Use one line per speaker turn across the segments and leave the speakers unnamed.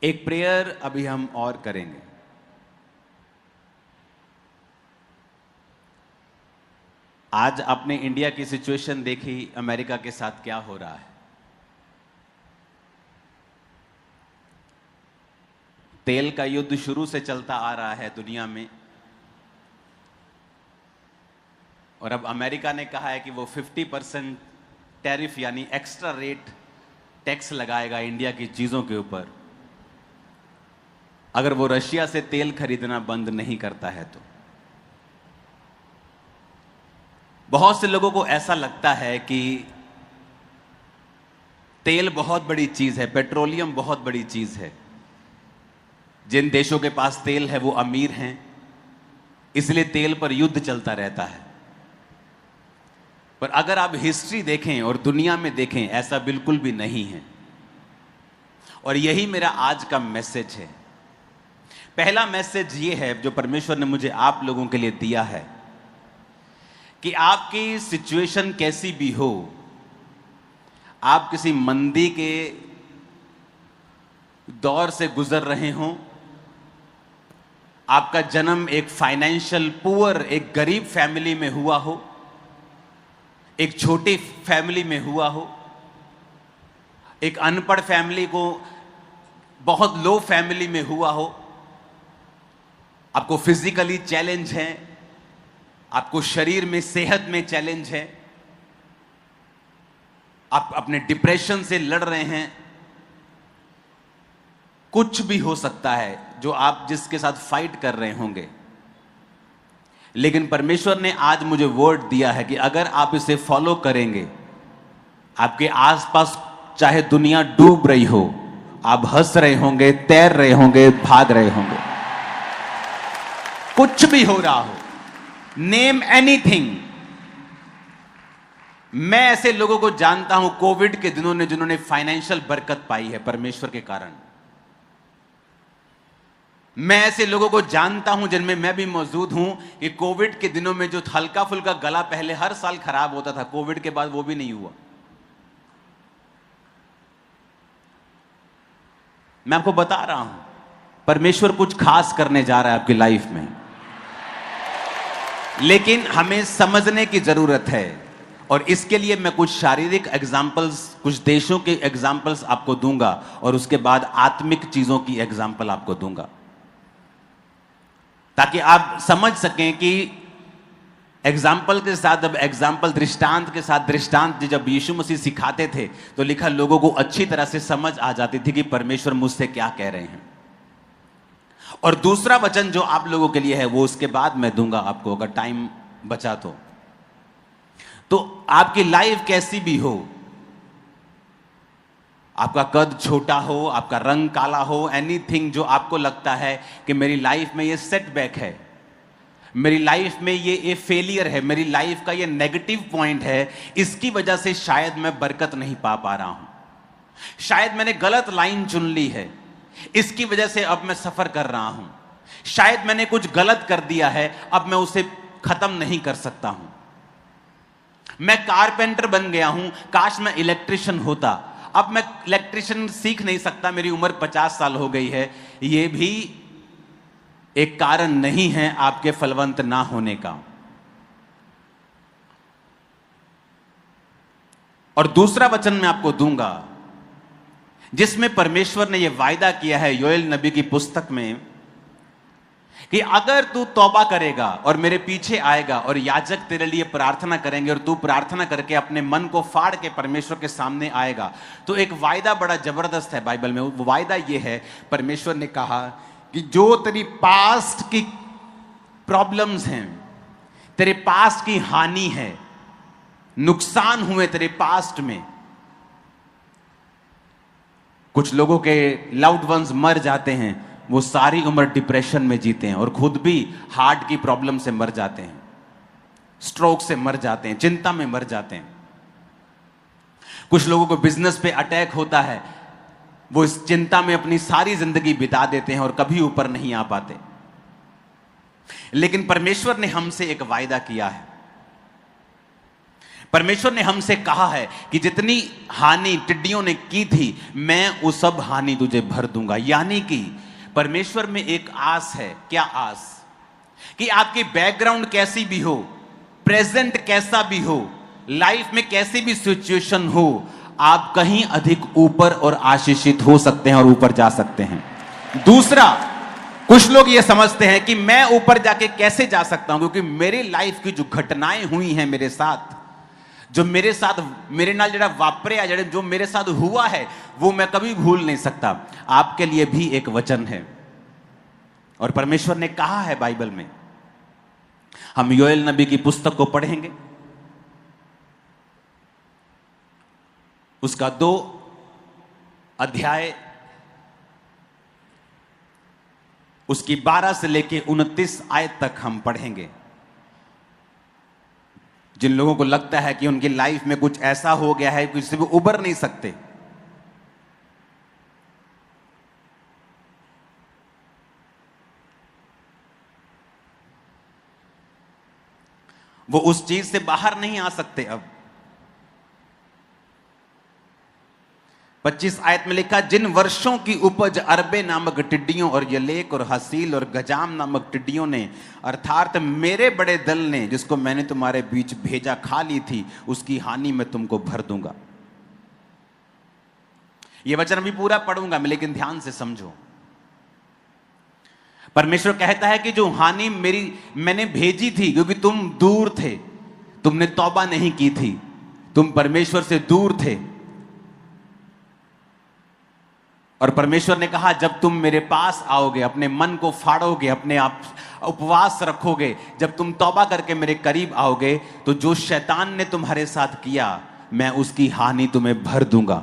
एक प्रेयर अभी हम और करेंगे। आज आपने इंडिया की सिचुएशन देखी, अमेरिका के साथ क्या हो रहा है। तेल का युद्ध शुरू से चलता आ रहा है दुनिया में, और अब अमेरिका ने कहा है कि वो 50% टैरिफ यानी एक्स्ट्रा रेट टैक्स लगाएगा इंडिया की चीजों के ऊपर, अगर वो रशिया से तेल खरीदना बंद नहीं करता है तो। बहुत से लोगों को ऐसा लगता है कि तेल बहुत बड़ी चीज है, पेट्रोलियम बहुत बड़ी चीज है। जिन देशों के पास तेल है वो अमीर हैं, इसलिए तेल पर युद्ध चलता रहता है। पर अगर आप हिस्ट्री देखें और दुनिया में देखें, ऐसा बिल्कुल भी नहीं है। और यही मेरा आज का मैसेज है। पहला मैसेज ये है जो परमेश्वर ने मुझे आप लोगों के लिए दिया है कि आपकी सिचुएशन कैसी भी हो, आप किसी मंदी के दौर से गुजर रहे हों, आपका जन्म एक फाइनेंशियल पुअर, एक गरीब फैमिली में हुआ हो, एक छोटी फैमिली में हुआ हो, एक अनपढ़ फैमिली को बहुत लो फैमिली में हुआ हो, आपको फिजिकली चैलेंज है, आपको शरीर में सेहत में चैलेंज है, आप अपने डिप्रेशन से लड़ रहे हैं, कुछ भी हो सकता है जो आप जिसके साथ फाइट कर रहे होंगे। लेकिन परमेश्वर ने आज मुझे वर्ड दिया है कि अगर आप इसे फॉलो करेंगे, आपके आसपास चाहे दुनिया डूब रही हो, आप हंस रहे होंगे, तैर रहे होंगे, भाग रहे होंगे, कुछ भी हो रहा हो, नेम एनीथिंग। मैं ऐसे लोगों को जानता हूं कोविड के दिनों में जिन्होंने फाइनेंशियल बरकत पाई है परमेश्वर के कारण। मैं ऐसे लोगों को जानता हूं जिनमें मैं भी मौजूद हूं कि कोविड के दिनों में जो हल्का फुल्का गला पहले हर साल खराब होता था, कोविड के बाद वो भी नहीं हुआ। मैं आपको बता रहा हूं, परमेश्वर कुछ खास करने जा रहा है आपकी लाइफ में, लेकिन हमें समझने की जरूरत है। और इसके लिए मैं कुछ शारीरिक एग्जाम्पल्स, कुछ देशों के एग्जाम्पल्स आपको दूंगा, और उसके बाद आत्मिक चीजों की एग्जाम्पल आपको दूंगा, ताकि आप समझ सकें कि एग्जाम्पल के साथ, जब एग्जाम्पल दृष्टांत के साथ, दृष्टांत जब यीशु मसीह सिखाते थे तो लिखा लोगों को अच्छी तरह से समझ आ जाती थी कि परमेश्वर मुझसे क्या कह रहे हैं। और दूसरा वचन जो आप लोगों के लिए है वो उसके बाद मैं दूंगा आपको, अगर टाइम बचा तो आपकी लाइफ कैसी भी हो, आपका कद छोटा हो, आपका रंग काला हो, एनीथिंग जो आपको लगता है कि मेरी लाइफ में ये सेटबैक है, मेरी लाइफ में ये फेलियर है, मेरी लाइफ का ये नेगेटिव पॉइंट है, इसकी वजह से शायद मैं बरकत नहीं पा रहा हूं, शायद मैंने गलत लाइन चुन ली है, इसकी वजह से अब मैं सफर कर रहा हूं, शायद मैंने कुछ गलत कर दिया है, अब मैं उसे खत्म नहीं कर सकता हूं, मैं कारपेंटर बन गया हूं, काश मैं इलेक्ट्रिशियन होता, अब मैं इलेक्ट्रिशियन सीख नहीं सकता, मेरी उम्र 50 साल हो गई है। यह भी एक कारण नहीं है आपके फलवंत ना होने का। और दूसरा वचन मैं आपको दूंगा जिसमें परमेश्वर ने यह वायदा किया है योएल नबी की पुस्तक में कि अगर तू तौबा करेगा और मेरे पीछे आएगा और याजक तेरे लिए प्रार्थना करेंगे और तू प्रार्थना करके अपने मन को फाड़ के परमेश्वर के सामने आएगा, तो एक वायदा बड़ा जबरदस्त है बाइबल में। वो वायदा ये है, परमेश्वर ने कहा कि जो तेरी पास्ट की प्रॉब्लम्स हैं, तेरे पास्ट की हानि है, नुकसान हुए तेरे पास्ट में, कुछ लोगों के लव्ड वंस मर जाते हैं, वो सारी उम्र डिप्रेशन में जीते हैं और खुद भी हार्ट की प्रॉब्लम से मर जाते हैं, स्ट्रोक से मर जाते हैं, चिंता में मर जाते हैं। कुछ लोगों को बिजनेस पे अटैक होता है, वो इस चिंता में अपनी सारी जिंदगी बिता देते हैं और कभी ऊपर नहीं आ पाते। लेकिन परमेश्वर ने हमसे एक वायदा किया है, परमेश्वर ने हमसे कहा है कि जितनी हानि टिड्डियों ने की थी, मैं वो सब हानि तुझे भर दूंगा। यानी कि परमेश्वर में एक आस है। क्या आस? कि आपकी बैकग्राउंड कैसी भी हो, प्रेजेंट कैसा भी हो, लाइफ में कैसी भी सिचुएशन हो, आप कहीं अधिक ऊपर और आशीषित हो सकते हैं और ऊपर जा सकते हैं। दूसरा, कुछ लोग ये समझते हैं कि मैं ऊपर जाके कैसे जा सकता हूं, क्योंकि मेरी लाइफ की जो घटनाएं हुई हैं मेरे साथ, जो मेरे साथ मेरे नाल जड़ा वापरे जड़े जो मेरे साथ हुआ है, वो मैं कभी भूल नहीं सकता। आपके लिए भी एक वचन है और परमेश्वर ने कहा है बाइबल में। हम योएल नबी की पुस्तक को पढ़ेंगे, उसका 2 अध्याय, उसकी 12 से लेके 29 आयत तक हम पढ़ेंगे। जिन लोगों को लगता है कि उनकी लाइफ में कुछ ऐसा हो गया है कि उससे वो उबर नहीं सकते, वो उस चीज से बाहर नहीं आ सकते। अब 25 आयत में लिखा, जिन वर्षों की उपज अरबे नामक टिड्डियों और यलेक और हसील और गजाम नामक टिड्डियों ने, अर्थात मेरे बड़े दल ने, जिसको मैंने तुम्हारे बीच भेजा, खा ली थी, उसकी हानि मैं तुमको भर दूंगा। यह वचन अभी पूरा पढ़ूंगा मैं, लेकिन ध्यान से समझो। परमेश्वर कहता है कि जो हानि मैंने भेजी थी, क्योंकि तुम दूर थे, तुमने तौबा नहीं की थी, तुम परमेश्वर से दूर थे, और परमेश्वर ने कहा जब तुम मेरे पास आओगे, अपने मन को फाड़ोगे, अपने आप उपवास रखोगे, जब तुम तौबा करके मेरे करीब आओगे, तो जो शैतान ने तुम्हारे साथ किया, मैं उसकी हानि तुम्हें भर दूंगा।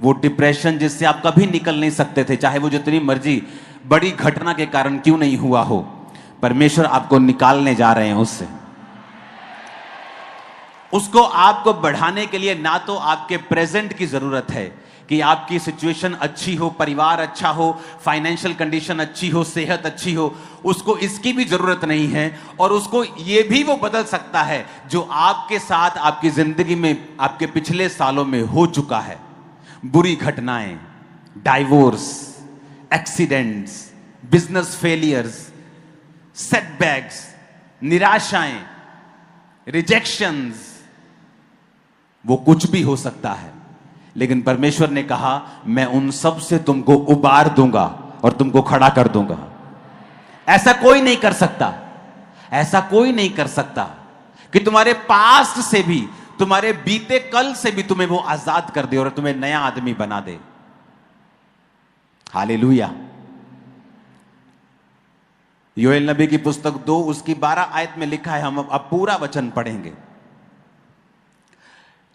वो डिप्रेशन जिससे आप कभी निकल नहीं सकते थे, चाहे वो जितनी मर्जी बड़ी घटना के कारण क्यों नहीं हुआ हो, परमेश्वर आपको निकालने जा रहे हैं उससे। उसको आपको बढ़ाने के लिए ना तो आपके प्रेजेंट की जरूरत है कि आपकी सिचुएशन अच्छी हो, परिवार अच्छा हो, फाइनेंशियल कंडीशन अच्छी हो, सेहत अच्छी हो, उसको इसकी भी जरूरत नहीं है। और उसको ये भी वो बदल सकता है जो आपके साथ आपकी जिंदगी में आपके पिछले सालों में हो चुका है। बुरी घटनाएं, divorce, accidents, business failures, setbacks, निराशाएं, रिजेक्शंस, वो कुछ भी हो सकता है। लेकिन परमेश्वर ने कहा मैं उन सब से तुमको उबार दूंगा और तुमको खड़ा कर दूंगा। ऐसा कोई नहीं कर सकता, ऐसा कोई नहीं कर सकता कि तुम्हारे पास्ट से भी, तुम्हारे बीते कल से भी तुम्हें वो आजाद कर दे और तुम्हें नया आदमी बना दे। हालेलुया। योएल नबी की पुस्तक 2 उसकी 12 आयत में लिखा है, हम अब पूरा वचन पढ़ेंगे,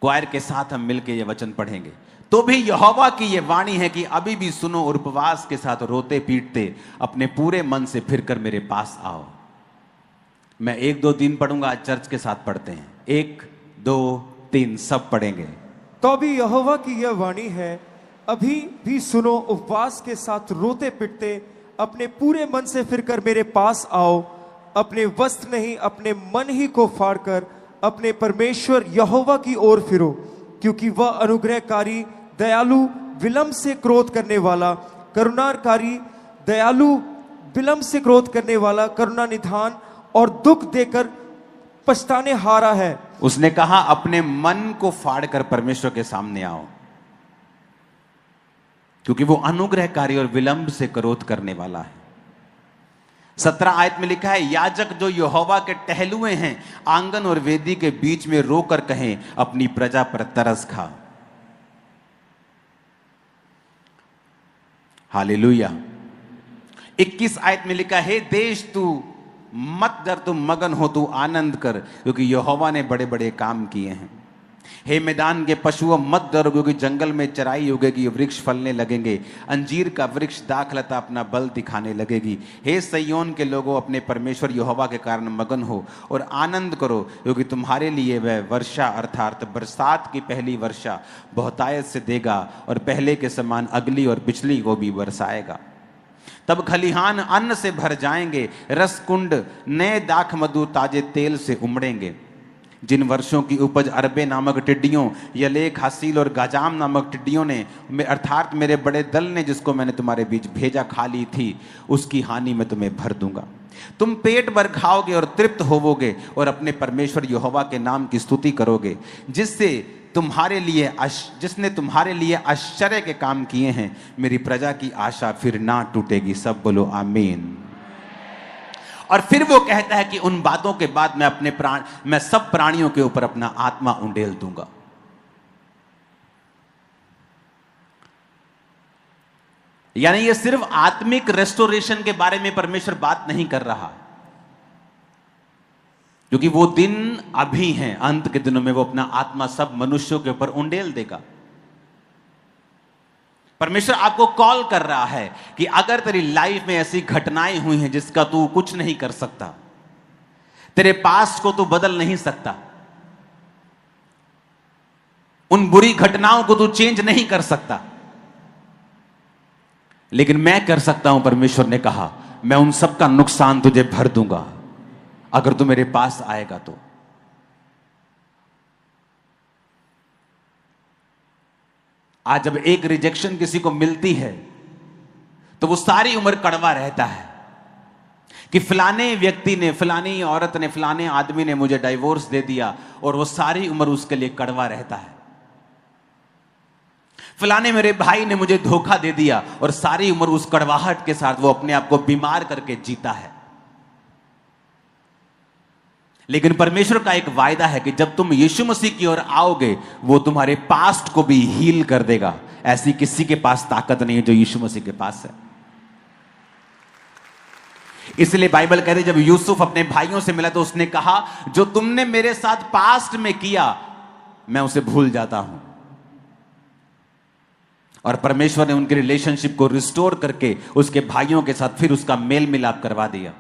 क्वायर के साथ हम मिलकर यह वचन पढ़ेंगे। तो भी यहोवा की यह वाणी है कि अभी भी सुनो और उपवास के साथ रोते पीटते अपने पूरे मन से फिरकर मेरे पास आओ। मैं 1 2 3 पढ़ूंगा, आज चर्च के साथ पढ़ते हैं। 1 2 3 सब पढ़ेंगे।
तो भी यहोवा की यह वाणी है, अभी भी सुनो, उपवास के साथ रोते पिटते अपने पूरे मन से फिरकर मेरे पास आओ। अपने वस्त्र नहीं, अपने मन ही को फाड़कर अपने परमेश्वर यहोवा की ओर फिरो, क्योंकि वह अनुग्रहकारी, दयालु, विलंब से क्रोध करने वाला, करुणाकारी, दयालु, विलंब से क्रोध करने वाला, करुणा निधान और दुख देकर पछताने हारा है।
उसने कहा अपने मन को फाड़कर परमेश्वर के सामने आओ, क्योंकि वो अनुग्रहकारी और विलंब से क्रोध करने वाला है। 17 आयत में लिखा है, याजक जो यहोवा के टहलुए हैं, आंगन और वेदी के बीच में रोकर कहें, अपनी प्रजा पर तरस खा। हालेलुया। 21 आयत में लिखा है, देश तू मत डर, तू मगन हो, तू आनंद कर, क्योंकि यहोवा ने बड़े बड़े काम किए हैं। हे मैदान के पशुओं मत डरो, क्योंकि जंगल में चराई होगी, वृक्ष फलने लगेंगे, अंजीर का वृक्ष दाखलता अपना बल दिखाने लगेगी। हे सैयोन के लोगों, अपने परमेश्वर यहोवा के कारण मगन हो और आनंद करो, क्योंकि तुम्हारे लिए वह वर्षा अर्थात बरसात की पहली वर्षा बहुतायत से देगा और पहले के समान अगली और पिछली को भी बरसाएगा। तब खलिहान अन्न से भर जाएंगे, रस कुंड नए दाख मधु ताजे तेल से उमड़ेंगे। जिन वर्षों की उपज अरबे नामक टिड्डियों, यलेख, हासिल और गाजाम नामक टिड्डियों ने अर्थात मेरे बड़े दल ने जिसको मैंने तुम्हारे बीच भेजा खा ली थी, उसकी हानि मैं तुम्हें भर दूंगा। तुम पेट भर खाओगे और तृप्त होवोगे और अपने परमेश्वर यहोवा के नाम की स्तुति करोगे, जिसने तुम्हारे लिए आश्चर्य के काम किए हैं। मेरी प्रजा की आशा फिर ना टूटेगी। सब बोलो आमीन। और फिर वो कहता है कि उन बातों के बाद मैं सब प्राणियों के ऊपर अपना आत्मा उंडेल दूंगा। यानी ये सिर्फ आत्मिक रेस्टोरेशन के बारे में परमेश्वर बात नहीं कर रहा, क्योंकि वो दिन अभी हैं। अंत के दिनों में वो अपना आत्मा सब मनुष्यों के ऊपर उंडेल देगा। परमेश्वर आपको कॉल कर रहा है कि अगर तेरी लाइफ में ऐसी घटनाएं हुई हैं जिसका तू कुछ नहीं कर सकता, तेरे पास्ट को तू बदल नहीं सकता, उन बुरी घटनाओं को तू चेंज नहीं कर सकता, लेकिन मैं कर सकता हूं। परमेश्वर ने कहा, मैं उन सब का नुकसान तुझे भर दूंगा अगर तू मेरे पास आएगा तो। आज जब एक रिजेक्शन किसी को मिलती है तो वो सारी उम्र कड़वा रहता है कि फलाने व्यक्ति ने, फलानी औरत ने, फलाने आदमी ने मुझे डाइवोर्स दे दिया, और वो सारी उम्र उसके लिए कड़वा रहता है। फलाने मेरे भाई ने मुझे धोखा दे दिया, और सारी उम्र उस कड़वाहट के साथ वो अपने आप को बीमार करके जीता है। लेकिन परमेश्वर का एक वायदा है कि जब तुम यीशु मसीह की ओर आओगे, वो तुम्हारे पास्ट को भी हील कर देगा। ऐसी किसी के पास ताकत नहीं है जो यीशु मसीह के पास है। इसलिए बाइबल कहते जब यूसुफ अपने भाइयों से मिला तो उसने कहा, जो तुमने मेरे साथ पास्ट में किया मैं उसे भूल जाता हूं। और परमेश्वर ने उनके रिलेशनशिप को रिस्टोर करके उसके भाइयों के साथ फिर उसका मेल मिलाप करवा दिया।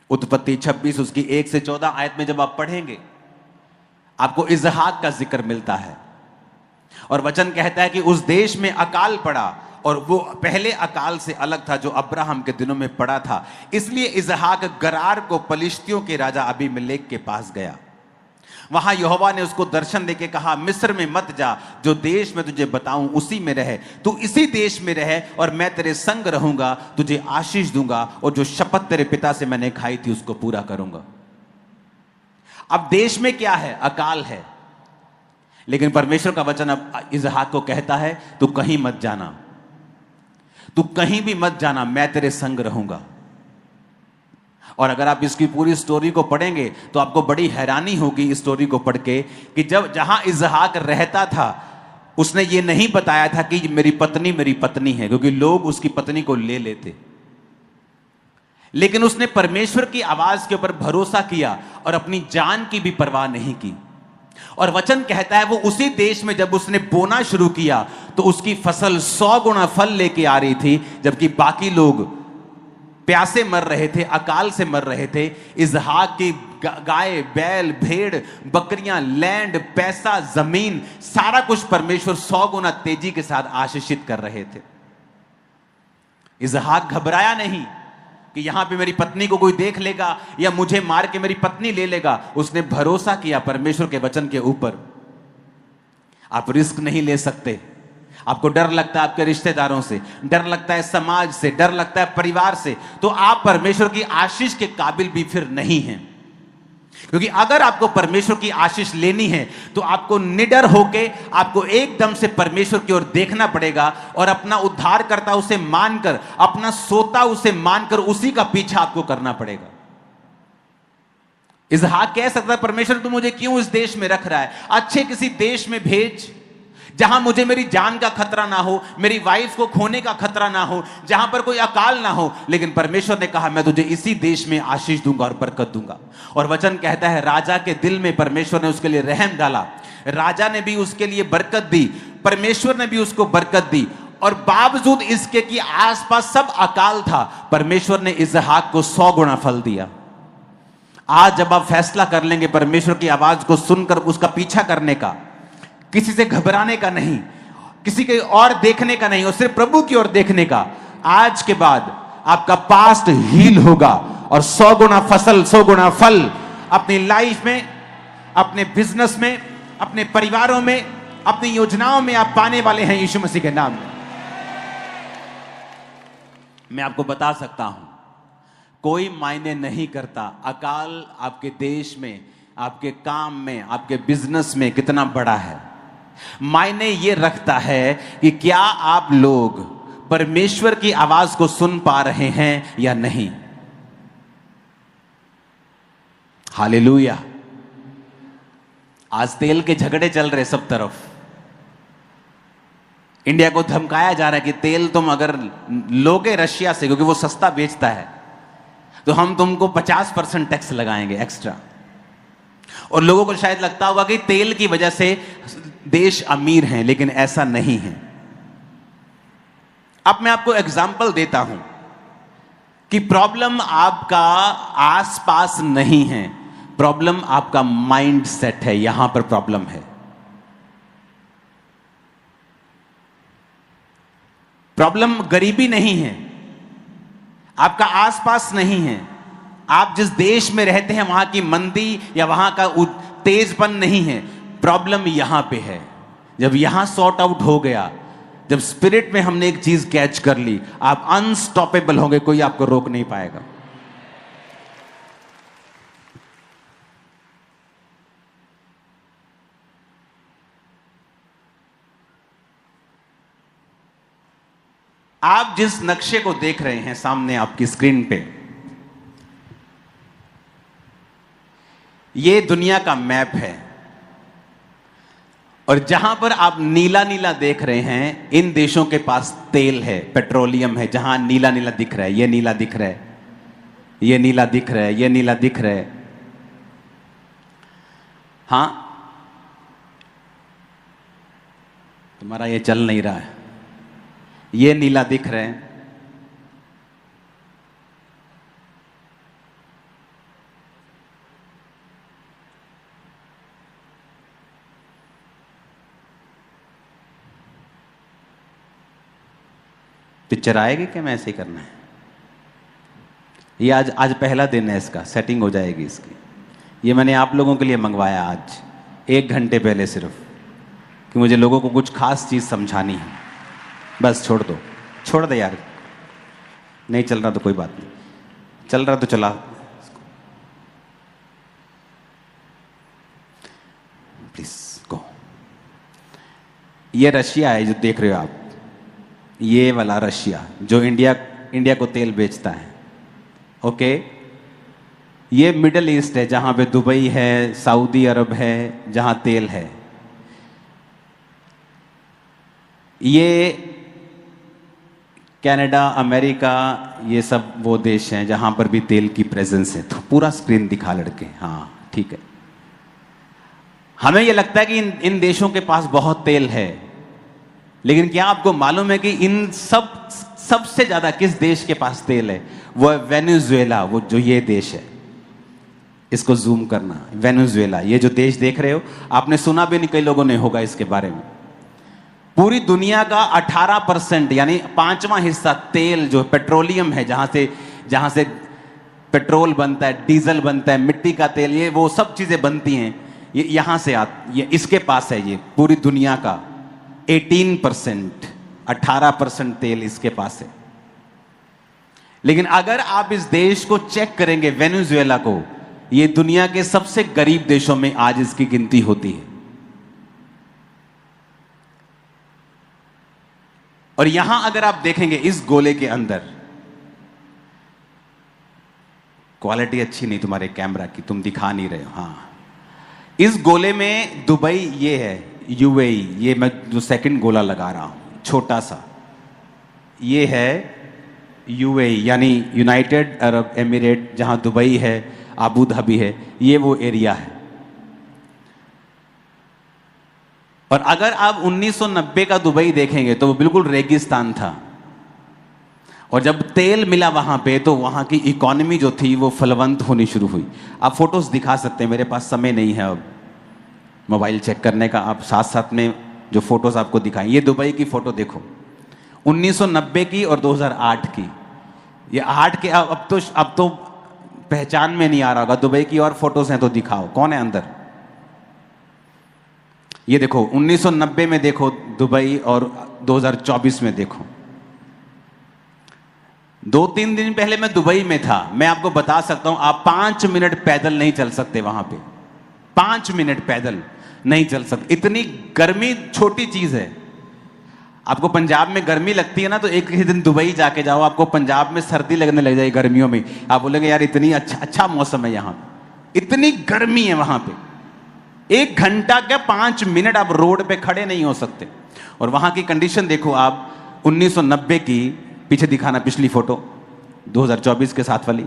उत्पत्ति 26 उसकी 1 से 14 आयत में जब आप पढ़ेंगे, आपको इजहाक का जिक्र मिलता है, और वचन कहता है कि उस देश में अकाल पड़ा, और वो पहले अकाल से अलग था जो अब्राहम के दिनों में पड़ा था। इसलिए इजहाक गरार को पलिश्तियों के राजा अबीमेलेक के पास गया। वहां यहोवा ने उसको दर्शन देके कहा, मिस्र में मत जा, जो देश में तुझे बताऊं उसी में रहे। तू इसी देश में रहे और मैं तेरे संग रहूंगा, तुझे आशीष दूंगा, और जो शपथ तेरे पिता से मैंने खाई थी उसको पूरा करूंगा। अब देश में क्या है? अकाल है। लेकिन परमेश्वर का वचन अब इजहाक को कहता है, तू कहीं मत जाना, तू कहीं भी मत जाना, मैं तेरे संग रहूंगा। और अगर आप इसकी पूरी स्टोरी को पढ़ेंगे तो आपको बड़ी हैरानी होगी इस स्टोरी को पढ़ के कि जहां इजहाक रहता था, उसने ये नहीं बताया था कि मेरी पत्नी है, क्योंकि लोग उसकी पत्नी को ले लेते। लेकिन उसने परमेश्वर की आवाज के ऊपर भरोसा किया और अपनी जान की भी परवाह नहीं की। और वचन कहता है वो उसी देश में जब उसने बोना शुरू किया तो उसकी फसल 100 गुना फल लेके आ रही थी, जबकि बाकी लोग प्यासे मर रहे थे, अकाल से मर रहे थे। इजहाक की गाय, बैल, भेड़, बकरियां, लैंड, पैसा, जमीन, सारा कुछ परमेश्वर 100 गुना तेजी के साथ आशीषित कर रहे थे। इजहाक घबराया नहीं कि यहां पे मेरी पत्नी को कोई देख लेगा या मुझे मार के मेरी पत्नी ले लेगा। उसने भरोसा किया परमेश्वर के वचन के ऊपर। आप रिस्क नहीं ले सकते। आपको डर लगता है आपके रिश्तेदारों से, डर लगता है समाज से, डर लगता है परिवार से, तो आप परमेश्वर की आशीष के काबिल भी फिर नहीं हैं। क्योंकि अगर आपको परमेश्वर की आशीष लेनी है तो आपको निडर होके, आपको एकदम से परमेश्वर की ओर देखना पड़ेगा और अपना उद्धारकर्ता उसे मानकर, अपना सोता उसे मानकर उसी का पीछा आपको करना पड़ेगा। इजहाक कह सकता है, परमेश्वर तू मुझे क्यों इस देश में रख रहा है? अच्छे किसी देश में भेज जहां मुझे मेरी जान का खतरा ना हो, मेरी वाइफ को खोने का खतरा ना हो, जहां पर कोई अकाल ना हो। लेकिन परमेश्वर ने कहा मैं तुझे इसी देश में आशीष दूंगा और बरकत दूंगा। और वचन कहता है राजा के दिल में परमेश्वर ने उसके लिए रहम डाला। राजा ने भी उसके लिए बरकत दी, परमेश्वर ने भी उसको बरकत दी। और बावजूद इसके कि आसपास सब अकाल था, परमेश्वर ने इजहाक को 100 गुना फल दिया। आज जब आप फैसला कर लेंगे परमेश्वर की आवाज को सुनकर उसका पीछा करने का, किसी से घबराने का नहीं, किसी के और देखने का नहीं, और सिर्फ प्रभु की ओर देखने का, आज के बाद आपका पास्ट हील होगा, और 100 गुना फसल, 100 गुना फल अपनी लाइफ में, अपने बिजनेस में, अपने परिवारों में, अपनी योजनाओं में आप पाने वाले हैं यीशु मसीह के नाम में। मैं आपको बता सकता हूं, कोई मायने नहीं करता अकाल आपके देश में, आपके काम में, आपके बिजनेस में कितना बड़ा है। मायने यह रखता है कि क्या आप लोग परमेश्वर की आवाज को सुन पा रहे हैं या नहीं। हालेलुया। आज तेल के झगड़े चल रहे सब तरफ। इंडिया को धमकाया जा रहा है कि तेल तुम अगर लोगे रशिया से, क्योंकि वो सस्ता बेचता है, तो हम तुमको 50% टैक्स लगाएंगे एक्स्ट्रा। और लोगों को शायद लगता होगा कि तेल की वजह से देश अमीर हैं, लेकिन ऐसा नहीं है। अब मैं आपको एग्जाम्पल देता हूं कि प्रॉब्लम आपका आसपास नहीं है, प्रॉब्लम आपका माइंड सेट है। यहां पर प्रॉब्लम है। प्रॉब्लम गरीबी नहीं है, आपका आसपास नहीं है। आप जिस देश में रहते हैं वहां की मंदी या वहां का तेजपन नहीं है, प्रॉब्लम यहां पे है। जब यहां सॉर्ट आउट हो गया, जब स्पिरिट में हमने एक चीज कैच कर ली, आप अनस्टॉपेबल होंगे, कोई आपको रोक नहीं पाएगा। आप जिस नक्शे को देख रहे हैं सामने आपकी स्क्रीन पे, ये दुनिया का मैप है। और जहां पर आप नीला नीला देख रहे हैं, इन देशों के पास तेल है, पेट्रोलियम है। जहां नीला नीला दिख रहा है, ये नीला दिख रहा है, ये नीला दिख रहा है, ये नीला दिख रहा है। हां, तुम्हारा ये चल नहीं रहा है, ये नीला दिख रहा है। पिक्चर आएगी क्या? मैं ऐसे ही करना है। ये आज पहला दिन है इसका, सेटिंग हो जाएगी इसकी। ये मैंने आप लोगों के लिए मंगवाया आज 1 घंटे पहले, सिर्फ कि मुझे लोगों को कुछ खास चीज समझानी है। बस छोड़ दो, छोड़ दे यार। नहीं चल रहा तो कोई बात नहीं, चल रहा तो चला। Please go. ये रशिया है जो देख रहे हो आप, ये वाला रशिया जो इंडिया को तेल बेचता है। ओके, ये मिडल ईस्ट है, जहां पे दुबई है, सऊदी अरब है, जहां तेल है। ये कनाडा, अमेरिका, ये सब वो देश हैं जहां पर भी तेल की प्रेजेंस है। तो पूरा स्क्रीन दिखा लड़के, हाँ ठीक है। हमें ये लगता है कि इन देशों के पास बहुत तेल है, लेकिन क्या आपको मालूम है कि इन सबसे ज्यादा किस देश के पास तेल है? वो है वेनेजुएला। वो जो ये देश है, इसको जूम करना, वेनेजुएला। ये जो देश देख रहे हो, आपने सुना भी नहीं, कई लोगों ने होगा इसके बारे में। पूरी दुनिया का 18% यानी 5वां हिस्सा तेल जो पेट्रोलियम है, जहां से पेट्रोल बनता है, डीजल बनता है, मिट्टी का तेल, ये वो सब चीजें बनती हैं, ये यहां से ये इसके पास है। ये पूरी दुनिया का 18%, 18% तेल इसके पास है। लेकिन अगर आप इस देश को चेक करेंगे, वेनेजुएला को, ये दुनिया के सबसे गरीब देशों में आज इसकी गिनती होती है। और यहां अगर आप देखेंगे इस गोले के अंदर, क्वालिटी अच्छी नहीं तुम्हारे कैमरा की, तुम दिखा नहीं रहे हो। हाँ, इस गोले में दुबई ये है, यूएई, ये मैं जो सेकंड गोला लगा रहा हूं छोटा सा, ये है यूएई यानी यूनाइटेड अरब एमिरेट, जहां दुबई है, अबू धाबी है, ये वो एरिया है। और अगर आप 1990 का दुबई देखेंगे तो वो बिल्कुल रेगिस्तान था। और जब तेल मिला वहां पे, तो वहां की इकोनॉमी जो थी वो फलवंत होनी शुरू हुई। आप फोटोज दिखा सकते हैं, मेरे पास समय नहीं है अब मोबाइल चेक करने का। आप साथ साथ में जो फोटोज आपको दिखाएं, ये दुबई की फोटो देखो, 1990 की और 2008 की। ये 8 के अब तो पहचान में नहीं आ रहा होगा। दुबई की और फोटोज हैं तो दिखाओ, कौन है अंदर? ये देखो 1990 में देखो दुबई और 2024 में देखो। 2-3 दिन पहले मैं दुबई में था। मैं आपको बता सकता हूं, आप 5 मिनट पैदल नहीं चल सकते वहां पे। 5 मिनट पैदल नहीं चल सकते। इतनी गर्मी छोटी चीज है। आपको पंजाब में गर्मी लगती है ना, तो एक ही दिन दुबई जाके जाओ, आपको पंजाब में सर्दी लगने लग जाएगी गर्मियों में। आप बोलेंगे यार इतनी अच्छा मौसम है यहाँ, इतनी गर्मी है वहां पे। 1 घंटा क्या 5 मिनट आप रोड पे खड़े नहीं हो सकते। और वहां की कंडीशन देखो आप 1990 की, पीछे दिखाना पिछली फोटो 2024 के साथ वाली।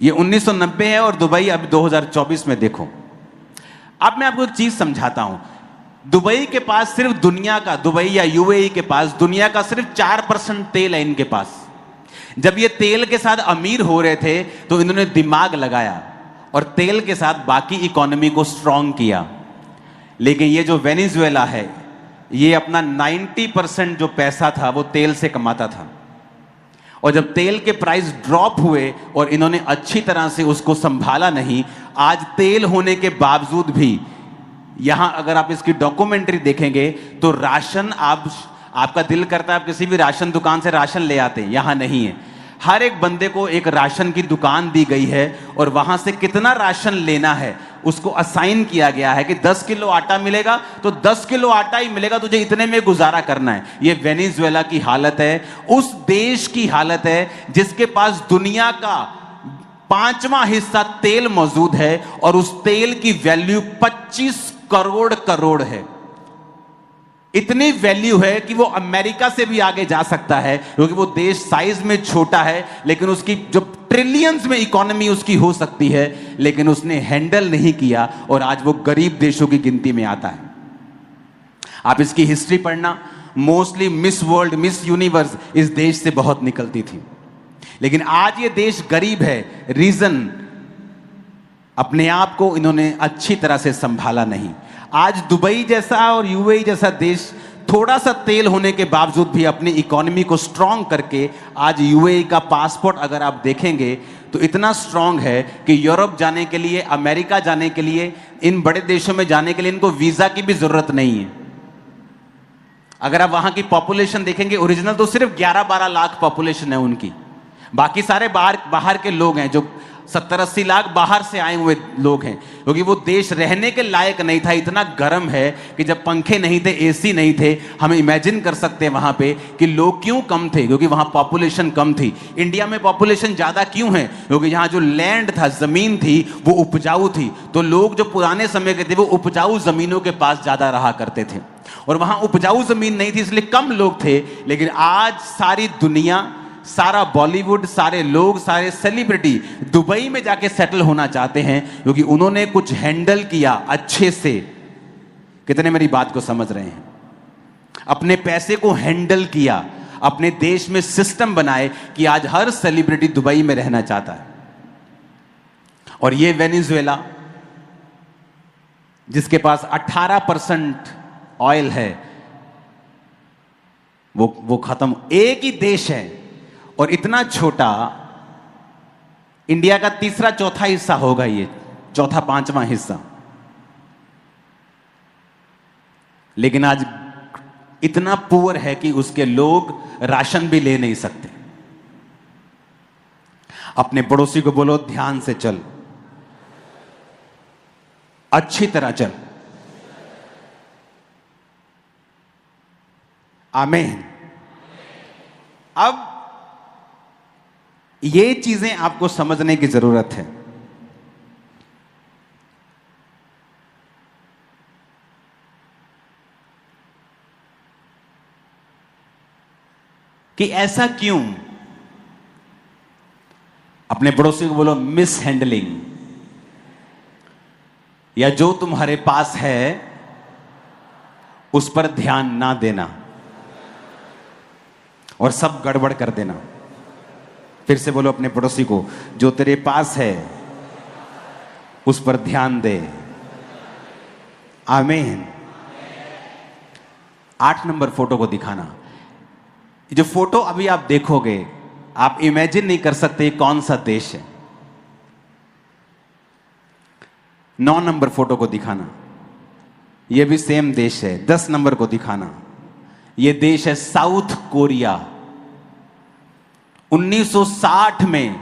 ये 1990 है और दुबई अब 2024 में देखो। अब मैं आपको एक चीज समझाता हूं। दुबई के पास सिर्फ दुनिया का, दुबई या यूएई के पास दुनिया का सिर्फ 4% तेल है इनके पास। जब ये तेल के साथ अमीर हो रहे थे तो इन्होंने दिमाग लगाया और तेल के साथ बाकी इकोनॉमी को स्ट्रांग किया। लेकिन ये जो वेनेजुएला है, ये अपना 90% जो पैसा था वो तेल से कमाता था। और जब तेल के प्राइस ड्रॉप हुए और इन्होंने अच्छी तरह से उसको संभाला नहीं, आज तेल होने के बावजूद भी यहां अगर आप इसकी डॉक्यूमेंट्री देखेंगे तो राशन, आपका दिल करता है आप किसी भी राशन दुकान से राशन ले आते हैं, यहां नहीं है। हर एक बंदे को एक राशन की दुकान दी गई है और वहां से कितना राशन लेना है उसको असाइन किया गया है कि 10 किलो आटा मिलेगा तो 10 किलो आटा ही मिलेगा, तुझे इतने में गुजारा करना है। ये वेनेजुएला की हालत है, उस देश की हालत है जिसके पास दुनिया का 5वां हिस्सा तेल मौजूद है और उस तेल की वैल्यू 25 करोड़ है। इतनी वैल्यू है कि वो अमेरिका से भी आगे जा सकता है, क्योंकि वो देश साइज में छोटा है लेकिन उसकी जो ट्रिलियंस में इकोनॉमी उसकी हो सकती है, लेकिन उसने हैंडल नहीं किया और आज वो गरीब देशों की गिनती में आता है। आप इसकी हिस्ट्री पढ़ना, mostly miss world, miss universe इस देश से बहुत निकलती थी। लेकिन आज ये देश गरीब है, रीजन अपने आप को इन्होंने अच्छी तरह से संभाला नहीं। आज दुबई जैसा और यूएई जैसा देश थोड़ा सा तेल होने के बावजूद भी अपनी इकोनॉमी को स्ट्रांग करके, आज यूएई का पासपोर्ट अगर आप देखेंगे तो इतना स्ट्रांग है कि यूरोप जाने के लिए, अमेरिका जाने के लिए, इन बड़े देशों में जाने के लिए इनको वीजा की भी जरूरत नहीं है। अगर आप वहां की पॉपुलेशन देखेंगे, ओरिजिनल तो सिर्फ 11-12 लाख पॉपुलेशन है उनकी, बाकी सारे बाहर के लोग हैं, जो 70-80 लाख बाहर से आए हुए लोग हैं, क्योंकि वो देश रहने के लायक नहीं था। इतना गर्म है कि जब पंखे नहीं थे, एसी नहीं थे, हम इमेजिन कर सकते हैं वहां पे कि लोग क्यों कम थे, क्योंकि वहां पॉपुलेशन कम थी। इंडिया में पॉपुलेशन ज्यादा क्यों है? क्योंकि यहाँ जो लैंड था, जमीन थी, वो उपजाऊ थी। तो लोग जो पुराने समय के थे वो उपजाऊ जमीनों के पास ज्यादा रहा करते थे, और वहां उपजाऊ जमीन नहीं थी इसलिए कम लोग थे। लेकिन आज सारी दुनिया, सारा बॉलीवुड, सारे लोग, सारे सेलिब्रिटी दुबई में जाके सेटल होना चाहते हैं, क्योंकि उन्होंने कुछ हैंडल किया अच्छे से। कितने मेरी बात को समझ रहे हैं? अपने पैसे को हैंडल किया, अपने देश में सिस्टम बनाए कि आज हर सेलिब्रिटी दुबई में रहना चाहता है। और ये वेनेजुएला जिसके पास 18% ऑयल है, वो खत्म। एक ही देश है और इतना छोटा, इंडिया का 3-4 हिस्सा होगा, ये 4-5वां हिस्सा। लेकिन आज इतना पुअर है कि उसके लोग राशन भी ले नहीं सकते। अपने पड़ोसी को बोलो ध्यान से चल, अच्छी तरह चल। आमीन। अब ये चीजें आपको समझने की जरूरत है। कि ऐसा क्यों? अपने पड़ोसी को बोलो मिस हैंडलिंग, या जो तुम्हारे पास है उस पर ध्यान ना देना और सब गड़बड़ कर देना। फिर से बोलो अपने पड़ोसी को, जो तेरे पास है उस पर ध्यान दे। आमीन। 8 नंबर फोटो को दिखाना। जो फोटो अभी आप देखोगे, आप इमेजिन नहीं कर सकते कौन सा देश है। 9 नंबर फोटो को दिखाना, यह भी सेम देश है। 10 नंबर को दिखाना, यह देश है साउथ कोरिया। 1960 में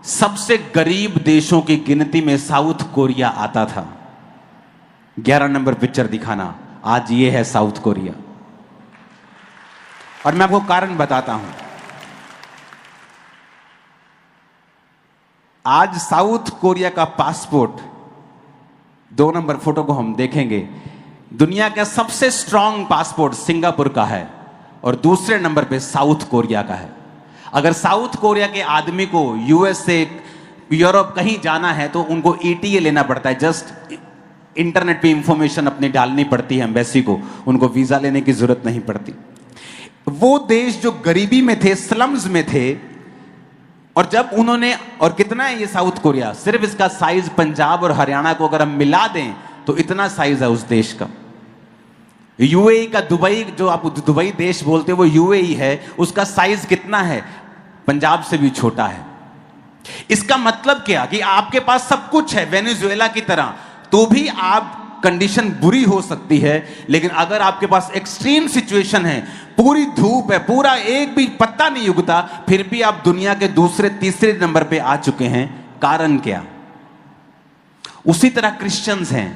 सबसे गरीब देशों की गिनती में साउथ कोरिया आता था। 11 नंबर पिक्चर दिखाना, आज यह है साउथ कोरिया। और मैं आपको कारण बताता हूं। आज साउथ कोरिया का पासपोर्ट, 2 नंबर फोटो को हम देखेंगे, दुनिया का सबसे स्ट्रांग पासपोर्ट सिंगापुर का है और दूसरे नंबर पे साउथ कोरिया का है। अगर साउथ कोरिया के आदमी को यूएस से यूरोप कहीं जाना है तो उनको ईटीए लेना पड़ता है। जस्ट इंटरनेट पे इंफॉर्मेशन अपनी डालनी पड़ती है एम्बेसी को, उनको वीजा लेने की जरूरत नहीं पड़ती। वो देश जो गरीबी में थे, स्लम्स में थे, और जब उन्होंने, और कितना है ये साउथ कोरिया, सिर्फ इसका साइज पंजाब और हरियाणा को अगर हम मिला दें तो इतना साइज है उस देश का। यूएई का दुबई, जो आप दुबई देश बोलते हो वो यूएई है, उसका साइज कितना है, पंजाब से भी छोटा है। इसका मतलब क्या कि आपके पास सब कुछ है वेनेजुएला की तरह, तो भी आप कंडीशन बुरी हो सकती है। लेकिन अगर आपके पास एक्सट्रीम सिचुएशन है, पूरी धूप है, पूरा एक भी पत्ता नहीं उगता, फिर भी आप दुनिया के दूसरे तीसरे नंबर पे आ चुके हैं। कारण क्या? उसी तरह क्रिश्चियंस हैं,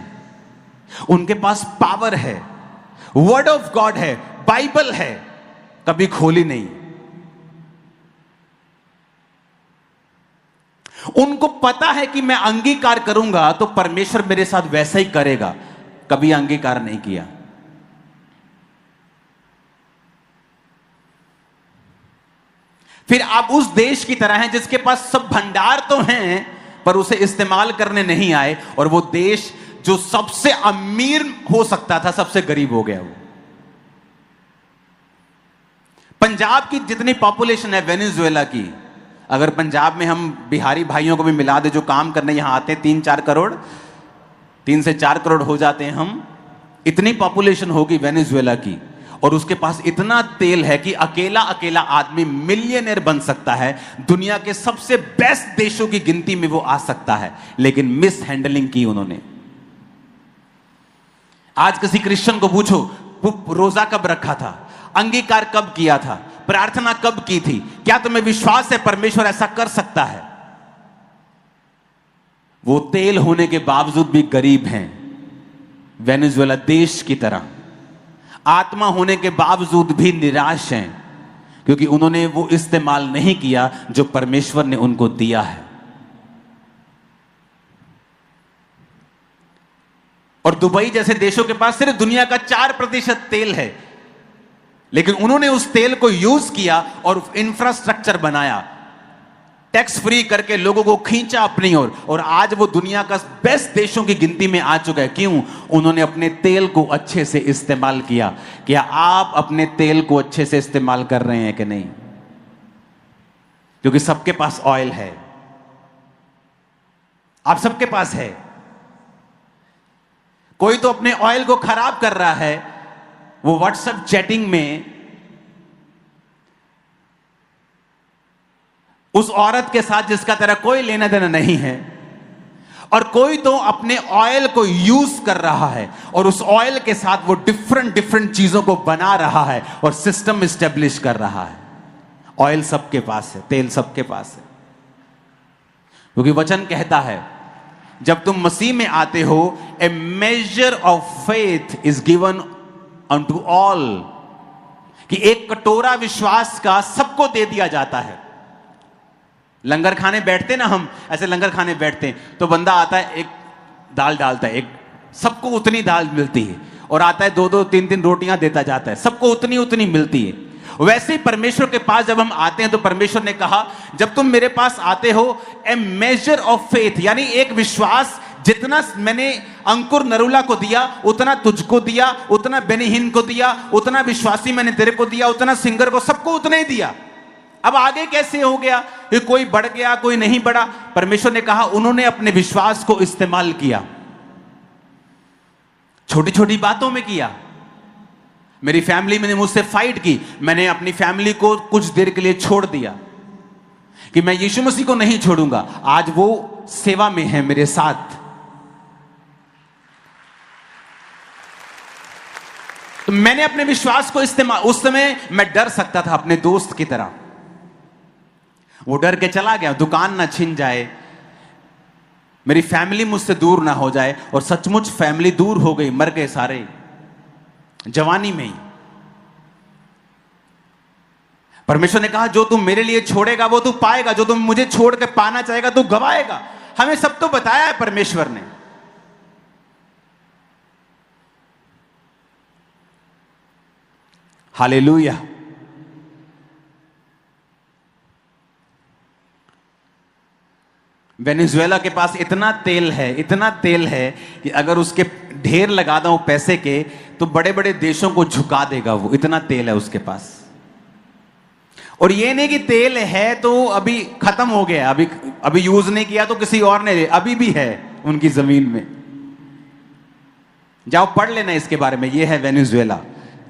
उनके पास पावर है, वर्ड ऑफ गॉड है, बाइबल है, कभी खोली नहीं। उनको पता है कि मैं अंगीकार करूंगा तो परमेश्वर मेरे साथ वैसा ही करेगा, कभी अंगीकार नहीं किया। फिर आप उस देश की तरह हैं जिसके पास सब भंडार तो हैं पर उसे इस्तेमाल करने नहीं आए, और वो देश जो सबसे अमीर हो सकता था सबसे गरीब हो गया। वो पंजाब की जितनी पॉपुलेशन है वेनेजुएला की, अगर पंजाब में हम बिहारी भाइयों को भी मिला दे जो काम करने यहां आते हैं, 3-4 करोड़, 3 से 4 करोड़ हो जाते हैं हम, इतनी पॉपुलेशन होगी वेनेजुएला की, और उसके पास इतना तेल है कि अकेला अकेला आदमी मिलियनेयर बन सकता है, दुनिया के सबसे बेस्ट देशों की गिनती में वो आ सकता है। लेकिन मिस हैंडलिंग की उन्होंने। आज किसी क्रिश्चियन को पूछो रोजा कब रखा था, अंगीकार कब किया था, प्रार्थना कब की थी, क्या तुम्हें विश्वास है परमेश्वर ऐसा कर सकता है? वो तेल होने के बावजूद भी गरीब हैं, वेनेजुएला देश की तरह। आत्मा होने के बावजूद भी निराश हैं, क्योंकि उन्होंने वो इस्तेमाल नहीं किया जो परमेश्वर ने उनको दिया है। और दुबई जैसे देशों के पास सिर्फ दुनिया का 4% तेल है, लेकिन उन्होंने उस तेल को यूज किया और इंफ्रास्ट्रक्चर बनाया, टैक्स फ्री करके लोगों को खींचा अपनी ओर, और आज वो दुनिया का बेस्ट देशों की गिनती में आ चुका है। क्यों? उन्होंने अपने तेल को अच्छे से इस्तेमाल किया। क्या आप अपने तेल को अच्छे से इस्तेमाल कर रहे हैं कि नहीं? क्योंकि सबके पास ऑयल है, आप सबके पास है। कोई तो अपने ऑयल को खराब कर रहा है, वो व्हाट्सएप चैटिंग में उस औरत के साथ जिसका तेरा कोई लेना देना नहीं है, और कोई तो अपने ऑयल को यूज कर रहा है और उस ऑयल के साथ वो डिफरेंट चीजों को बना रहा है और सिस्टम एस्टेब्लिश कर रहा है। ऑयल सबके पास है, तेल सबके पास है, क्योंकि वचन कहता है जब तुम मसीह में आते हो, a measure of faith is given unto all, कि एक कटोरा विश्वास का सबको दे दिया जाता है। लंगर खाने बैठते ना हम, ऐसे लंगर खाने बैठते हैं तो बंदा आता है, एक दाल डालता है, एक सबको उतनी दाल मिलती है, और आता है 2-2 3-3 रोटियां देता जाता है, सबको उतनी मिलती है। वैसे ही परमेश्वर के पास जब हम आते हैं तो परमेश्वर ने कहा जब तुम मेरे पास आते हो, ए मेजर ऑफ फेथ, यानी एक विश्वास, जितना मैंने अंकुर नरुला को दिया उतना तुझको दिया, उतना बेनीहीन को दिया, उतना विश्वासी मैंने तेरे को दिया, उतना सिंगर को, सबको उतना ही दिया। अब आगे कैसे हो गया कि कोई बढ़ गया कोई नहीं बढ़ा? परमेश्वर ने कहा उन्होंने अपने विश्वास को इस्तेमाल किया, छोटी छोटी बातों में किया। मेरी फैमिली ने मुझसे फाइट की, मैंने अपनी फैमिली को कुछ देर के लिए छोड़ दिया कि मैं यीशु मसीह को नहीं छोड़ूंगा। आज वो सेवा में है मेरे साथ। तो मैंने अपने विश्वास को इस्तेमाल, उस समय मैं डर सकता था अपने दोस्त की तरह, वो डर के चला गया, दुकान ना छिन जाए, मेरी फैमिली मुझसे दूर ना हो जाए। और सचमुच फैमिली दूर हो गई, मर गए सारे जवानी में ही। परमेश्वर ने कहा जो तुम मेरे लिए छोड़ेगा वो तू पाएगा, जो तुम मुझे छोड़ के पाना चाहेगा तू गवाएगा। हमें सब तो बताया है परमेश्वर ने। हालेलुया। वेनेजुएला के पास इतना तेल है, इतना तेल है कि अगर उसके ढेर लगा दूं पैसे के तो बड़े बड़े देशों को झुका देगा वो, इतना तेल है उसके पास। और ये नहीं कि तेल है तो अभी खत्म हो गया, अभी यूज नहीं किया तो किसी और ने, अभी भी है उनकी जमीन में। जाओ पढ़ लेना इसके बारे में। ये है वेनेजुएला,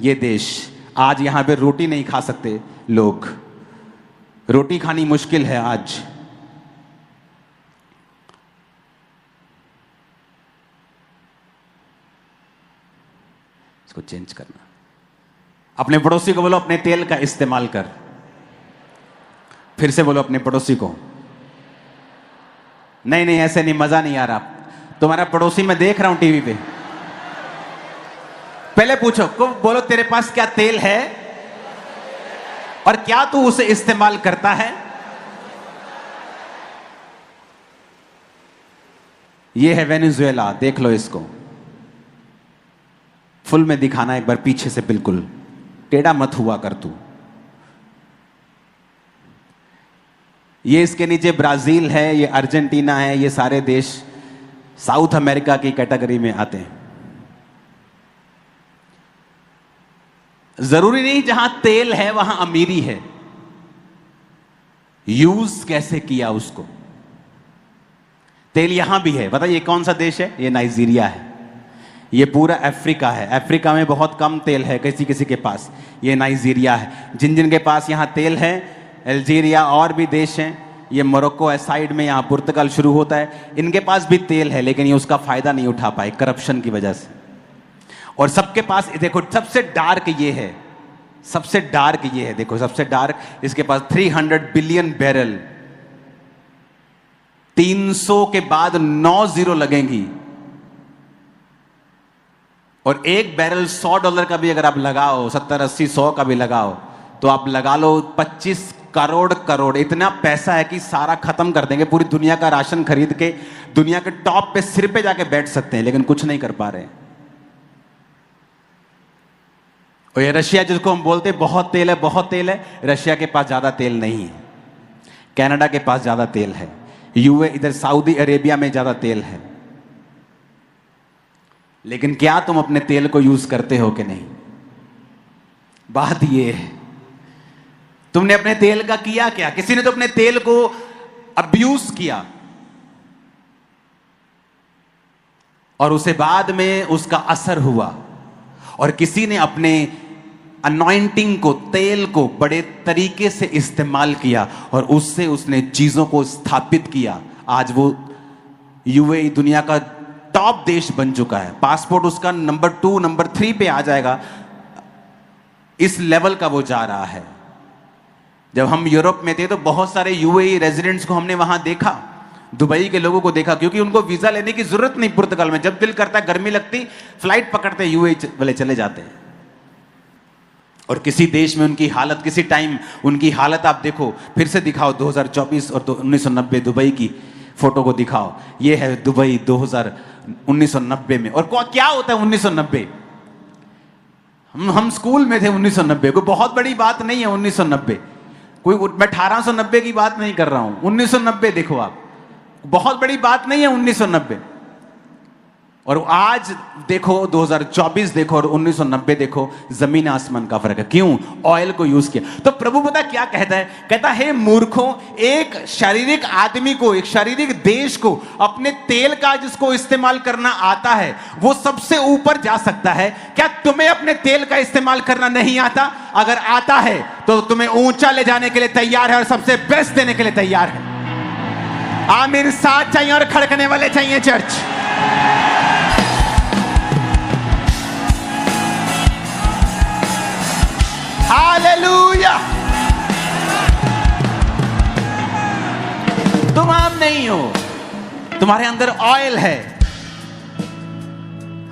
ये देश। आज यहां पे रोटी नहीं खा सकते लोग, रोटी खानी मुश्किल है आज। इसको चेंज करना। अपने पड़ोसी को बोलो अपने तेल का इस्तेमाल कर। फिर से बोलो अपने पड़ोसी को। नहीं नहीं ऐसे नहीं, मजा नहीं आ रहा। तुम्हारा पड़ोसी मैं देख रहा हूं टीवी पे। पहले पूछो को, बोलो तेरे पास क्या तेल है और क्या तू उसे इस्तेमाल करता है। यह है वेनेजुएला, देख लो इसको। फुल में दिखाना एक बार पीछे से, बिल्कुल टेढ़ा मत हुआ कर तू। ये इसके नीचे ब्राजील है, ये अर्जेंटीना है, ये सारे देश साउथ अमेरिका की कैटेगरी में आते हैं। जरूरी नहीं जहां तेल है वहां अमीरी है, यूज कैसे किया उसको। तेल यहां भी है। बताइए कौन सा देश है? ये नाइजीरिया है। ये पूरा अफ्रीका है। अफ्रीका में बहुत कम तेल है किसी किसी के पास। ये नाइजीरिया है। जिन जिन के पास यहां तेल है, अल्जीरिया और भी देश हैं, ये मोरक्को है साइड में, यहाँ पुर्तगाल शुरू होता है, इनके पास भी तेल है लेकिन ये उसका फायदा नहीं उठा पाए करप्शन की वजह से। और सबके पास देखो सबसे डार्क ये है, सबसे डार्क ये है, देखो सबसे डार्क, इसके पास 300 बिलियन बैरल, 300 के बाद 9 जीरो लगेंगी। और एक बैरल $100 का भी अगर आप लगाओ, 70, 80, 100 का भी लगाओ, तो आप लगा लो 25 करोड़। इतना पैसा है कि सारा खत्म कर देंगे। पूरी दुनिया का राशन खरीद के दुनिया के टॉप पे सिर पे जाके बैठ सकते हैं, लेकिन कुछ नहीं कर पा रहे। और ये रशिया जिसको हम बोलते हैं बहुत तेल है, बहुत तेल है, रशिया के पास ज्यादा तेल नहीं है। कनाडा के पास ज्यादा तेल है। यूए, इधर सऊदी अरेबिया में ज्यादा तेल है। लेकिन क्या तुम अपने तेल को यूज करते हो कि नहीं? बात ये है, तुमने अपने तेल का किया क्या? किसी ने तो अपने तेल को अब्यूज किया और उसे बाद में उसका असर हुआ। और किसी ने अपने अनॉइंटिंग को, तेल को बड़े तरीके से इस्तेमाल किया और उससे उसने चीजों को स्थापित किया। आज वो यूएई दुनिया का टॉप देश बन चुका है। पासपोर्ट उसका नंबर 2, नंबर 3 पे आ जाएगा। इस लेवल का वो जा रहा है। जब हम यूरोप में थे तो बहुत सारे यूएई रेजिडेंट्स को हमने वहां देखा, दुबई के लोगों को देखा, क्योंकि उनको वीजा लेने की जरूरत नहीं। पुर्तगाल में जब दिल करता है, गर्मी लगती, फ्लाइट पकड़ते यूएई वाले चले जाते हैं। और किसी देश में उनकी हालत, किसी टाइम उनकी हालत आप देखो, फिर से दिखाओ 2024 और 1990 दुबई की फोटो को दिखाओ। ये है दुबई 1990 में। और क्या होता है 1990? हम स्कूल में थे 1990। कोई बहुत बड़ी बात नहीं है 1990। कोई, मैं 1890 की बात नहीं कर रहा हूं। 1990 देखो आप, बहुत बड़ी बात नहीं है 1990। और आज देखो 2024 देखो और 1990 देखो, जमीन आसमान का फर्क है। क्यों? ऑयल को यूज किया। तो प्रभु पता क्या कहता है? कहता है मूर्खों, एक शारीरिक आदमी को, एक शारीरिक देश को अपने तेल का जिसको इस्तेमाल करना आता है वो सबसे ऊपर जा सकता है। क्या तुम्हें अपने तेल का इस्तेमाल करना नहीं आता? अगर आता है तो तुम्हें ऊंचा ले जाने के लिए तैयार है और सबसे बेस्ट देने के लिए तैयार है। आमीन। साथ चाहिए और खड़कने वाले चाहिए चर्च। हालेलुया। तुम आम नहीं हो, तुम्हारे अंदर ऑयल है।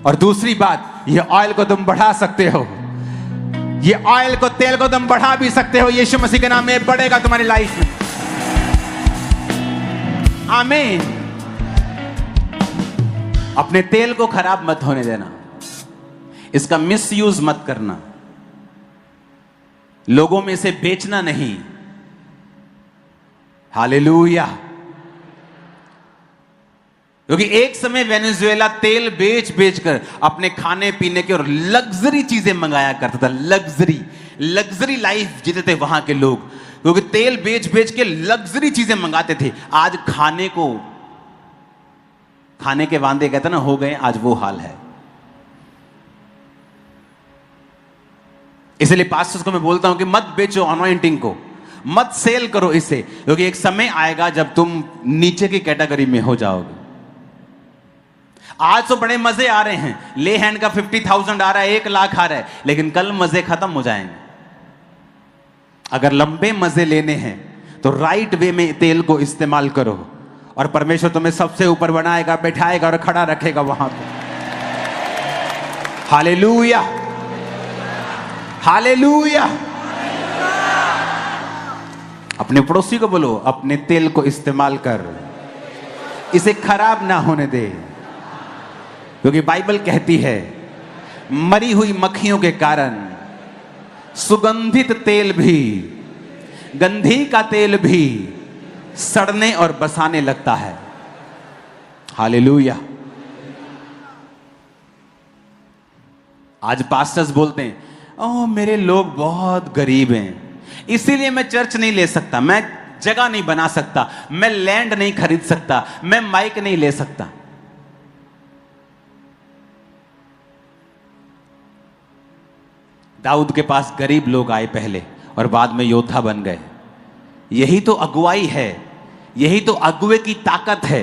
और दूसरी बात, ये ऑयल को तुम बढ़ा सकते हो। ये ऑयल को, तेल को तुम बढ़ा भी सकते हो। यीशु मसीह के नाम में बढ़ेगा तुम्हारी लाइफ में। आमीन। अपने तेल को खराब मत होने देना, इसका मिसयूज मत करना, लोगों में से बेचना नहीं। हालेलुया। क्योंकि एक समय वेनेजुएला तेल बेच बेच कर अपने खाने पीने के और लग्जरी चीजें मंगाया करता था। लग्जरी लाइफ जीते थे वहां के लोग, क्योंकि तेल बेच बेच के लग्जरी चीजें मंगाते थे। आज खाने के वांदे कहते ना हो गए, आज वो हाल है। इसलिए पास्टर्स को मैं बोलता हूं कि मत बेचो अनॉइंटिंग को, मत सेल करो इसे, क्योंकि एक समय आएगा जब तुम नीचे की कैटेगरी में हो जाओगे। आज तो बड़े मजे आ रहे हैं, ले हैंड का 50,000 आ रहा है, 1 लाख आ रहा है, लेकिन कल मजे खत्म हो जाएंगे। अगर लंबे मजे लेने हैं तो राइट वे में तेल को इस्तेमाल करो, और परमेश्वर तुम्हें सबसे ऊपर बनाएगा, बैठाएगा और खड़ा रखेगा वहां पर। Hallelujah, hallelujah. अपने पड़ोसी को बोलो, अपने तेल को इस्तेमाल कर, इसे खराब ना होने दे। क्योंकि बाइबल कहती है मरी हुई मक्खियों के कारण सुगंधित तेल भी, गंधी का तेल भी सड़ने और बसाने लगता है। हालेलुया। आज पास्टर्स बोलते हैं, ओह मेरे लोग बहुत गरीब हैं, इसीलिए मैं चर्च नहीं ले सकता, मैं जगह नहीं बना सकता, मैं लैंड नहीं खरीद सकता, मैं माइक नहीं ले सकता। दाऊद के पास गरीब लोग आए पहले और बाद में योद्धा बन गए। यही तो अगुवाई है, यही तो अगुवे की ताकत है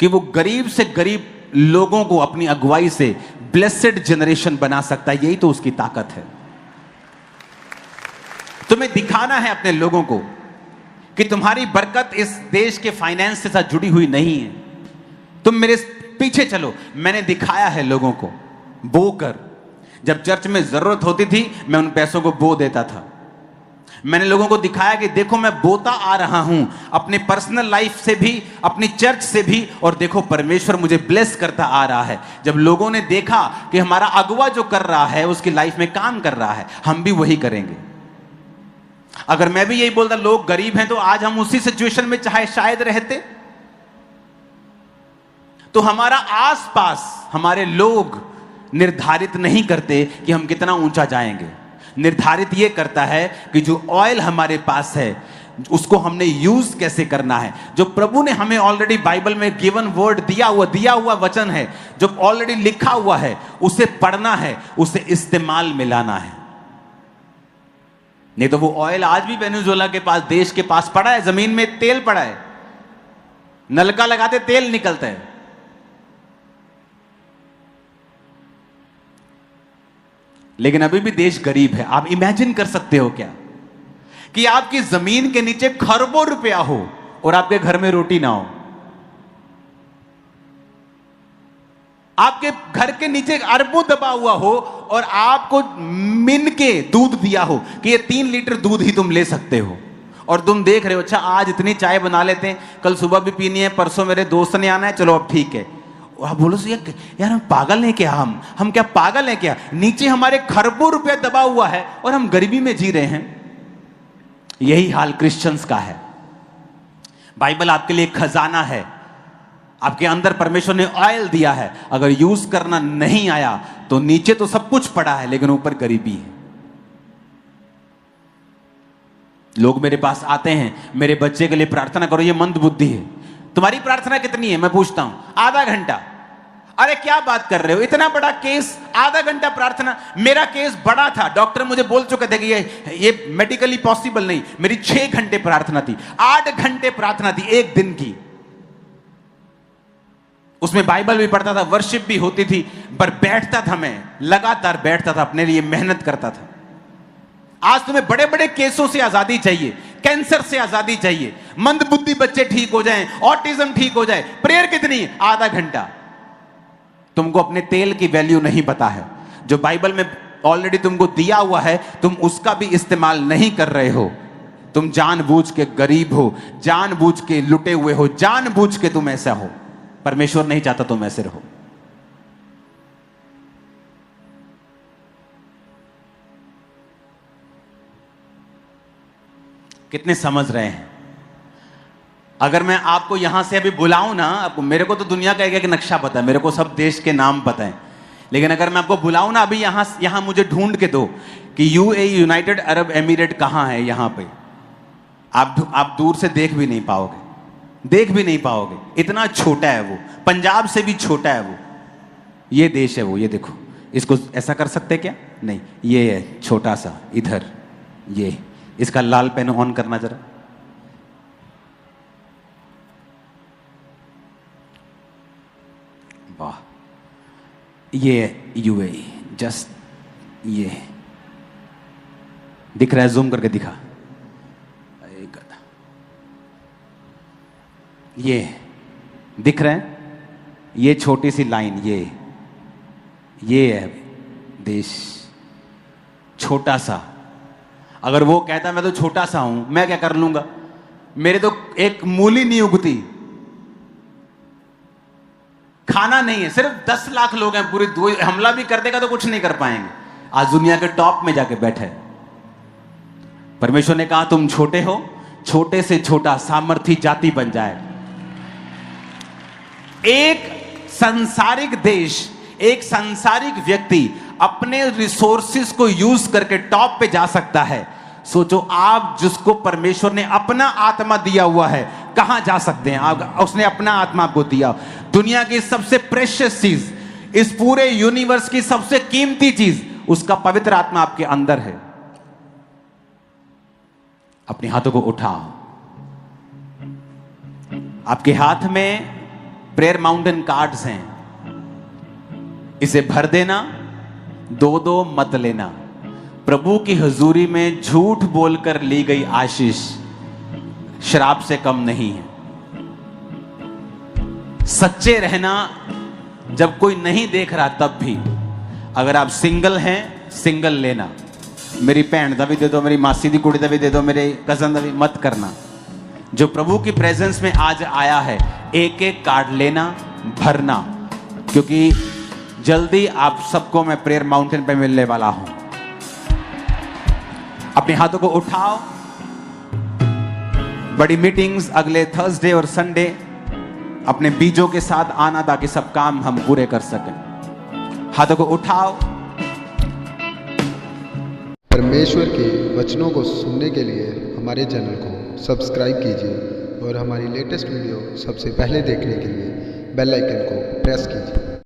कि वो गरीब से गरीब लोगों को अपनी अगुवाई से ब्लेसेड जनरेशन बना सकता है। यही तो उसकी ताकत है। तुम्हें दिखाना है अपने लोगों को कि तुम्हारी बरकत इस देश के फाइनेंस के साथ जुड़ी हुई नहीं है। तुम मेरे पीछे चलो। मैंने दिखाया है लोगों को बो कर, जब चर्च में जरूरत होती थी मैं उन पैसों को बो देता था। मैंने लोगों को दिखाया कि देखो मैं बोता आ रहा हूं, अपने पर्सनल लाइफ से भी, अपनी चर्च से भी, और देखो परमेश्वर मुझे ब्लेस करता आ रहा है। जब लोगों ने देखा कि हमारा अगुवा जो कर रहा है उसकी लाइफ में काम कर रहा है, हम भी वही करेंगे। अगर मैं भी यही बोलता लोग गरीब हैं, तो आज हम उसी सिचुएशन में चाहे शायद रहते। तो हमारा आसपास हमारे लोग निर्धारित नहीं करते कि हम कितना ऊंचा जाएंगे। निर्धारित यह करता है कि जो ऑयल हमारे पास है उसको हमने यूज कैसे करना है। जो प्रभु ने हमें ऑलरेडी बाइबल में गिवन वर्ड दिया हुआ वचन है, जो ऑलरेडी लिखा हुआ है, उसे पढ़ना है, उसे इस्तेमाल में लाना है। नहीं तो वो ऑयल आज भी वेनेजुएला के पास, देश के पास पड़ा है, जमीन में तेल पड़ा है, नलका लगाते तेल निकलता है। लेकिन अभी भी देश गरीब है। आप इमेजिन कर सकते हो क्या कि आपकी जमीन के नीचे खरबों रुपया हो और आपके घर में रोटी ना हो? आपके घर के नीचे अरबों दबा हुआ हो और आपको मिन के दूध दिया हो कि ये 3 लीटर दूध ही तुम ले सकते हो, और तुम देख रहे हो अच्छा आज इतनी चाय बना लेते हैं, कल सुबह भी पीनी है, परसों मेरे दोस्त ने आना है, चलो अब ठीक है। आप बोलो यार हम पागल हैं क्या? हम क्या पागल हैं क्या? नीचे हमारे खरबों रुपया दबा हुआ है और हम गरीबी में जी रहे हैं। यही हाल क्रिश्चियंस का है। बाइबल आपके लिए खजाना है, आपके अंदर परमेश्वर ने ऑयल दिया है, अगर यूज करना नहीं आया तो नीचे तो सब कुछ पड़ा है लेकिन ऊपर गरीबी है। लोग मेरे पास आते हैं, मेरे बच्चे के लिए प्रार्थना करो, ये मंद बुद्धि है। तुम्हारी प्रार्थना कितनी है? मैं पूछता हूं, आधा घंटा। अरे क्या बात कर रहे हो, इतना बड़ा केस, आधा घंटा प्रार्थना? मेरा केस बड़ा था, डॉक्टर मुझे बोल चुके थे कि ये मेडिकली पॉसिबल नहीं। मेरी 6 घंटे प्रार्थना थी, 8 घंटे प्रार्थना थी एक दिन की। उसमें बाइबल भी पढ़ता था, वर्शिप भी होती थी, पर बैठता था, मैं लगातार बैठता था, अपने लिए मेहनत करता था। आज तुम्हें बड़े बड़े केसों से आजादी चाहिए, कैंसर से आजादी चाहिए, मंद बुद्धि बच्चे ठीक हो जाएं, ऑटिज्म ठीक हो जाए, प्रेयर कितनी? आधा घंटा। तुमको अपने तेल की वैल्यू नहीं पता है, जो बाइबल में ऑलरेडी तुमको दिया हुआ है, तुम उसका भी इस्तेमाल नहीं कर रहे हो। तुम जानबूझ के गरीब हो, जानबूझ के लुटे हुए हो, जानबूझ के तुम ऐसा हो। परमेश्वर नहीं चाहता तुम ऐसे रहो। कितने समझ रहे हैं? अगर मैं आपको यहां से अभी बुलाऊं ना, आपको, मेरे को तो दुनिया का एक नक्शा पता है, मेरे को सब देश के नाम पता है, लेकिन अगर मैं आपको बुलाऊं ना अभी यहां मुझे ढूंढ के दो कि यूएई, यूनाइटेड अरब एमिरेट कहां है, यहां पे आप दूर से देख भी नहीं पाओगे, देख भी नहीं पाओगे, इतना छोटा है वो, पंजाब से भी छोटा है वो। ये देश है वो, ये देखो, इसको ऐसा कर सकते क्या? नहीं, ये है छोटा सा इधर, ये इसका लाल पेन ऑन करना जरा। वाह, ये यूएई, जस्ट ये दिख रहा है, जूम करके दिखा, ये दिख रहा है, ये छोटी सी लाइन, ये है देश, छोटा सा। अगर वो कहता मैं तो छोटा सा हूं, मैं क्या कर लूंगा? मेरे तो एक मूली नहीं उगती, खाना नहीं है, सिर्फ 10 लाख लोग हैं, पूरी हमला भी कर देगा तो कुछ नहीं कर पाएंगे। आज दुनिया के टॉप में जाके बैठे। परमेश्वर ने कहा तुम छोटे हो, छोटे से छोटा सामर्थी जाति बन जाए। एक सांसारिक देश, एक सांसारिक व्यक्ति अपने रिसोर्सेस को यूज करके टॉप पे जा सकता है। सोचो आप जिसको परमेश्वर ने अपना आत्मा दिया हुआ है, कहां जा सकते हैं आप? उसने अपना आत्मा आपको दिया। दुनिया की सबसे प्रेशियस चीज, इस पूरे यूनिवर्स की सबसे कीमती चीज, उसका पवित्र आत्मा आपके अंदर है। अपने हाथों को उठाओ। आपके हाथ में प्रेयर माउंटेन कार्ड्स हैं, इसे भर देना, 2-2 मत लेना। प्रभु की हुजूरी में झूठ बोलकर ली गई आशीष शराब से कम नहीं है। सच्चे रहना जब कोई नहीं देख रहा तब भी। अगर आप सिंगल हैं, सिंगल लेना। मेरी भैन दा भी दे दो, मेरी मासी दी कुड़ी दा भी दे दो, मेरे कजन दा भी मत करना। जो प्रभु की प्रेजेंस में आज आया है, एक एक कार्ड लेना, भरना, क्योंकि जल्दी आप सबको मैं प्रेयर माउंटेन पे मिलने वाला हूं। अपने हाथों को उठाओ। बड़ी मीटिंग्स अगले थर्सडे और संडे, अपने बीजों के साथ आना ताकि सब काम हम पूरे कर सकें। हाथों को उठाओ।
परमेश्वर के वचनों को सुनने के लिए हमारे चैनल को सब्सक्राइब कीजिए और हमारी लेटेस्ट वीडियो सबसे पहले देखने के लिए बेल आइकन को प्रेस कीजिए।